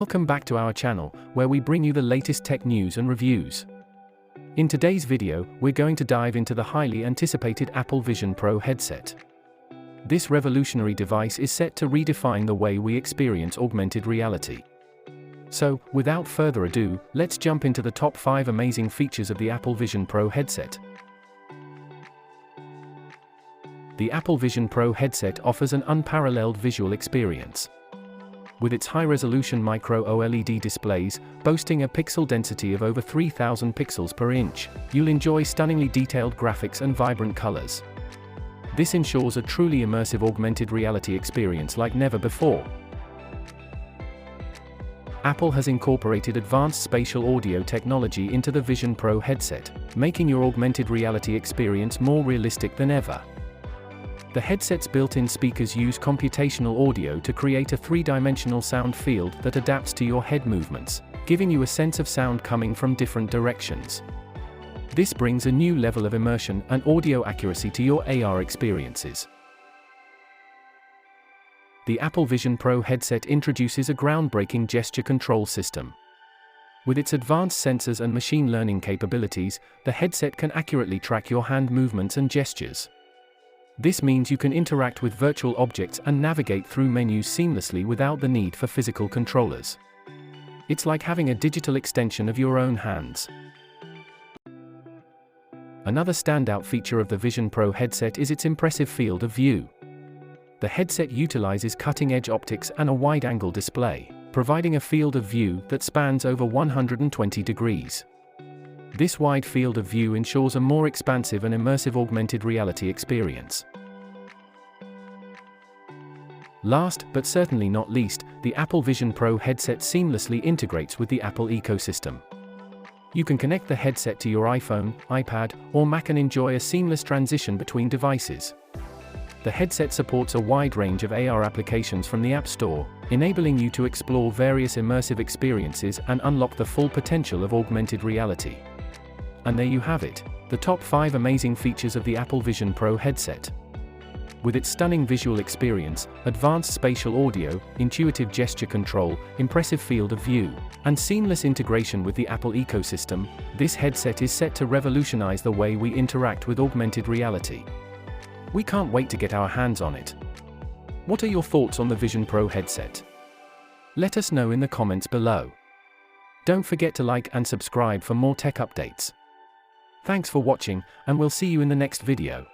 Welcome back to our channel, where we bring you the latest tech news and reviews. In today's video, we're going to dive into the highly anticipated Apple Vision Pro headset. This revolutionary device is set to redefine the way we experience augmented reality. So, without further ado, let's jump into the top 5 amazing features of the Apple Vision Pro headset. The Apple Vision Pro headset offers an unparalleled visual experience. With its high-resolution micro-OLED displays, boasting a pixel density of over 3,000 pixels per inch, you'll enjoy stunningly detailed graphics and vibrant colors. This ensures a truly immersive augmented reality experience like never before. Apple has incorporated advanced spatial audio technology into the Vision Pro headset, making your augmented reality experience more realistic than ever. The headset's built-in speakers use computational audio to create a three-dimensional sound field that adapts to your head movements, giving you a sense of sound coming from different directions. This brings a new level of immersion and audio accuracy to your AR experiences. The Apple Vision Pro headset introduces a groundbreaking gesture control system. With its advanced sensors and machine learning capabilities, the headset can accurately track your hand movements and gestures. This means you can interact with virtual objects and navigate through menus seamlessly without the need for physical controllers. It's like having a digital extension of your own hands. Another standout feature of the Vision Pro headset is its impressive field of view. The headset utilizes cutting-edge optics and a wide-angle display, providing a field of view that spans over 120 degrees. This wide field of view ensures a more expansive and immersive augmented reality experience. Last, but certainly not least, the Apple Vision Pro headset seamlessly integrates with the Apple ecosystem. You can connect the headset to your iPhone, iPad, or Mac and enjoy a seamless transition between devices. The headset supports a wide range of AR applications from the App Store, enabling you to explore various immersive experiences and unlock the full potential of augmented reality. And there you have it, the top 5 amazing features of the Apple Vision Pro headset. With its stunning visual experience, advanced spatial audio, intuitive gesture control, impressive field of view, and seamless integration with the Apple ecosystem, this headset is set to revolutionize the way we interact with augmented reality. We can't wait to get our hands on it. What are your thoughts on the Vision Pro headset? Let us know in the comments below. Don't forget to like and subscribe for more tech updates. Thanks for watching, and we'll see you in the next video.